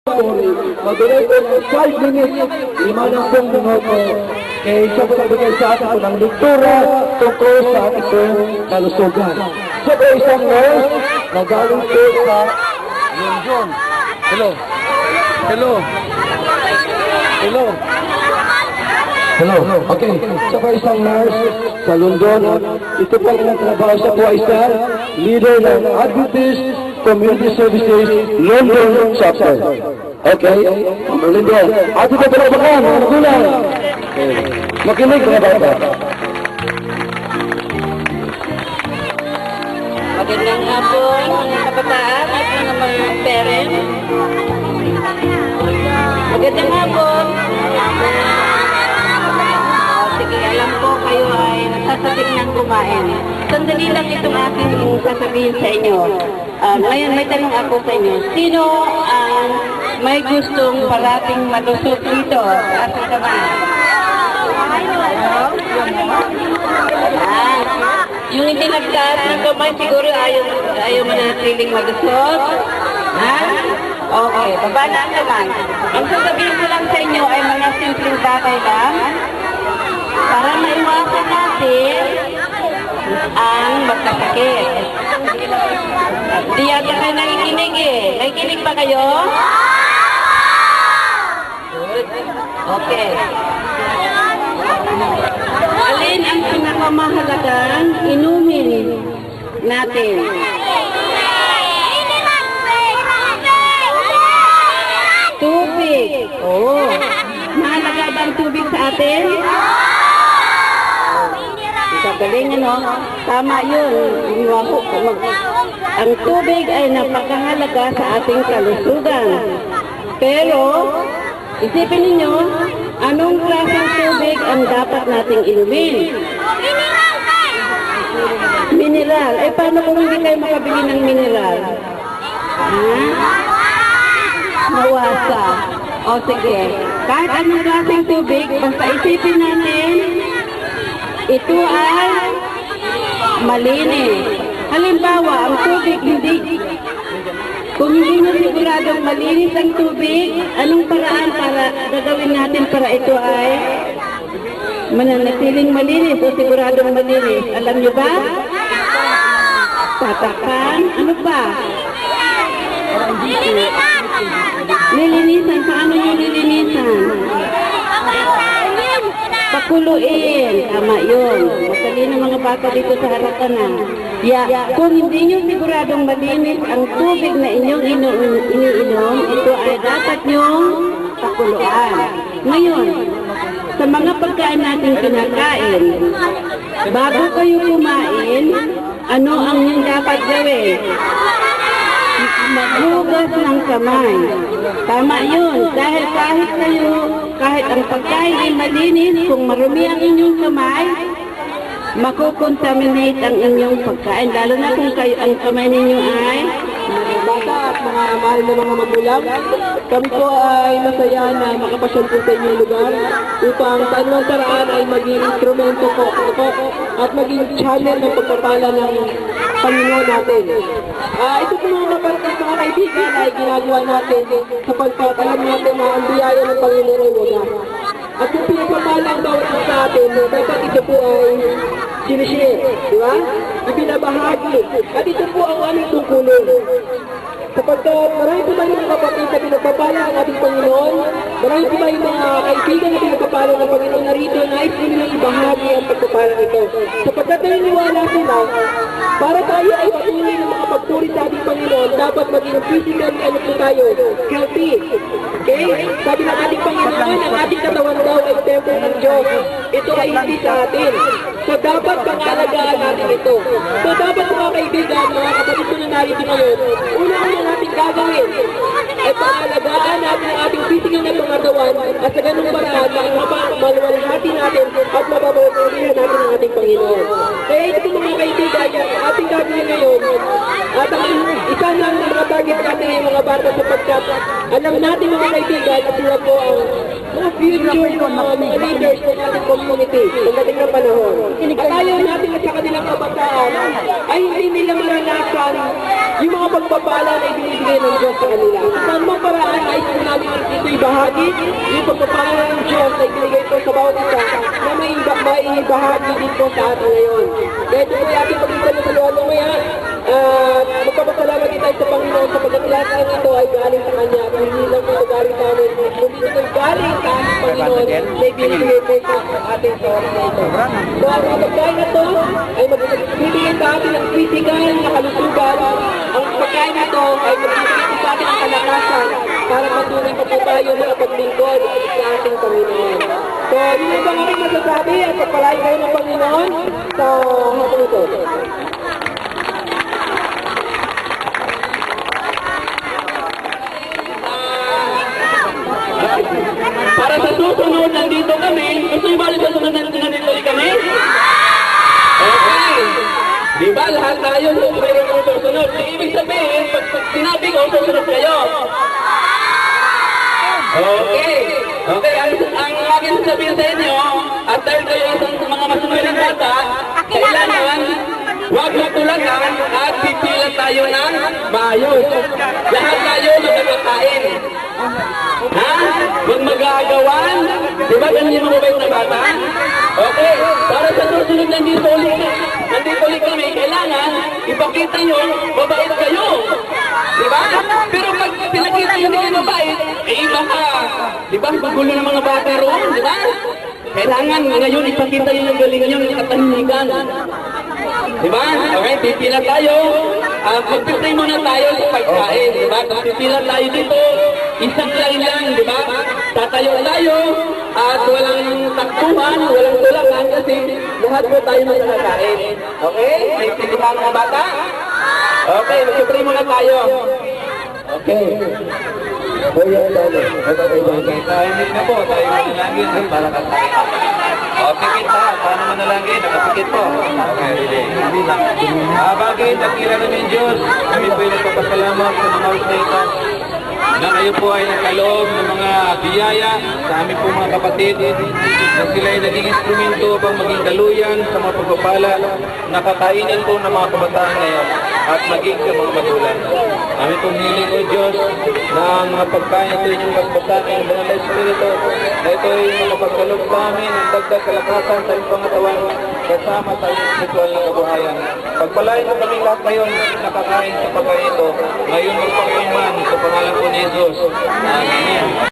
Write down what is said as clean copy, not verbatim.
Maduloy ko ng 5 minutes, 50 minuto. Kaya siya po nagbigay sa atin po ng lektura tungkol sa ating kalusugan. Siya po isang nurse na galing po sa London. Hello. Hello. Hello. Hello. Okay. Siya po isang nurse sa London. Ito po ang trabaho. Siya po isang leader ng Adventist Community Services London Chapter. Okay? London. At ito po ba ka? Magulang. Makinig na bata. Magandang hapon, mga kabataan at mga parents. Magandang hapon. Sige, alam ko kayo ay nagsasabing ng kumain. Sandali lang itong aking sasabihin sa inyo. Ngayon may tanong ako sa inyo. Sino ang may gustong parating malusot dito sa ating kamay? Yung hindi nagtaas ng kamay, siguro ayaw manatiling malusot. Ha? Okay, baba na ang kamay. Ang sasabihin ko lang sa inyo ay mga simpleng bagay lang para maiwasan natin ang magkasakit. Di yata kayo nakikinig eh. Nakikinig ba kayo? Good. Okay. Alin ang pinakamahalagang inumin natin? Tubig. Oh. Mahalaga ba ang tubig sa atin? Galing ano? Tama yun. Ang tubig ay napakahalaga sa ating kalusugan. Pero, isipin ninyo, anong klaseng tubig ang dapat nating inumin? Mineral. Eh, paano kung hindi kayo makabili ng mineral? Ha? Mawasa. O sige. Kahit anong klaseng tubig, basta isipin natin, ito ay malinis. Halimbawa, ang tubig kung hindi nyo siguradong malinis ang tubig, anong paraan para gagawin natin para ito ay mananatiling malinis o siguradong malinis? Alam nyo ba? Tatakpan? Ano ba? Nilinisan. Paano nyo nilinisan? Pakuluin. Tama yun. Matalino mga bata dito sa harapan na. Kung hindi nyo siguradong malinis ang tubig na inyong iniinom, ito ay dapat nyong pakuluan. Ngayon, sa mga pagkain natin kinakain, bago kayo kumain, ano ang inyong dapat gawin? Maghugas ng kamay. Tama yun. Dahil kahit ang pagkain ay malinis, kung marumi ang inyong kamay, makukontaminate ang inyong pagkain. Lalo na kung ang kamay ninyo ay Mga bata at mga mahal na mga magulang, kami po ay masaya na makapasyal po sa inyong lugar upang sa anumang paraan ay maging instrumento po at maging channel ng pagpapala ng Panginoon natin. Ito po mga kapatid, mga kaibigan ay ginagawa natin sapagkat alam natin na ang biyaya ng Panginoon ay wala. At kung pinapapala ang bawat isa sa atin, dapat ito po ay sinishare, di ba? Ibinabahagi. At ito po ang aming tungkulin. Sapagkat marami po ba yung mga kapatid na pinagpapala ang ating Panginoon? Marami po ba yung mga kaibigan na pinagpapala ng Panginoon na rito? Nais po nilang ibahagi ang pagpapala nito. Sapagkat naniniwala sila, para tayo ay patuloy ng mga pagpuri sa ating Panginoon, dapat maging physically ano po tayo, healthy. Okay? Sabi ng ating Panginoon, ang ating katawan daw ay templo ng Diyos. Ito ay hindi sa atin. So dapat pangalagaan natin ito. So dapat mga kaibigan, mga kapatid ko na narito ngayon, una-una natin gagawin ay pangalagaan natin ang ating physical na pangatawan at sa ganung paraan maluwalhati natin at mababawalihan natin ang ating Panginoon. Kaya ito mga kaibigan, ating gagawin ngayon at ang isa lang ng mga target natin ay mga bata sapagkat alam natin mga kaibigan at sila po ang mga future mga leaders ng ating community pagdating ng panahon. At ayaw natin at sa kanilang kabataan ay hindi nila maranasan yung mga pagpapala na ibinibigay ng Diyos sa kanila. Sa anumang paraan ay ibahagi yung pagpapala ng Diyos na ibinigay po sa bawat isa na may ibahagi din po sa atin ngayon. Kaya ito po yung ating pagkakasaluhan mamaya. Magpapasalamat din tayo sa Panginoon sapagkat lahat ng ito ay galing sa Kanya. At hindi lang po galing sa amin, kundi ito ay galing sa ating Panginoon na ibinigay po sa ating sa oras na ito. So ang mga pagkain na ito ay magbibigay sa atin ng physical na kalusugan. Ang pagkain na ito ay magbibigay sa atin ng kalakasan para patuloy pa po tayo makapaglingkod sa ating Panginoon. So yun lang bang aking masasabi at pagpalain kayo ng Panginoon sa hapon ito. Para sa susunod, nandito kami. Gusto nyo ba sa susunod nandito kami? Okay. Di ba lahat tayo mayroon kong susunod? Ibig sabihin, pag sinabi ko, susunod kayo. Okay. Okay, ang akin sabihin sa inyo, at dahil kayo isang mga masunurin bata, kailangan huwag matulakan at pipilan tayo ng maayos. Lahat tayo magkakain. Ha? Huwag mag-aagawan. Di ba ganyan mga mabait na bata? Okay. Para sa susunod nandito ulit kami, kailangan ipakita nyo, mabait kayo. Di ba? Pero pag pinakita nyo hindi kayo mabait, iba ka. Di ba? Magulo ng mga bata roon, di ba? Kailangan ngayon ipakita nyo yung galing nyo, yung katahimikan. Di ba? Okay, pipila tayo. Magpipray muna tayo sa pagkain, di ba? Kung pipila tayo dito, isang line lang, di ba? Tatayo tayo at walang takbuhan, walang tulakan kasi lahat po tayo magkakain. Okay? May pipila mga bata? Okay, magpipray muna tayo. Okay. Kuya tayo. Okay, tayo na po. Tayo manalangin para katayin. O, pikit pa. Paano manalangin? Nakapikit po. Okay, ready. Bagay, dakila namin Diyos. Kami po ay nagpapasalamat sa mga oras na ito na kayo po ay nagkaloob ng mga biyaya sa aming po mga kapatid na sila ay naging instrumento upang maging daluyan sa mga pagpapala na kakainan po ng mga kabataan ngayon at maging sa mga magulang. Aming pong hiling o Diyos na ang mga pagkain ito inyong pagbataan ng Banal na Espiritu na ito ay makapagkaloob sa amin ng dagdag kalakasan sa inyong pangatawan kasama sa inyong spiritual na kabuhayan. Pagpalain mo kami lahat ngayon nakakain sa pagkain ito ngayon magpakaiman sa pangalan po ni Jesus. Amen.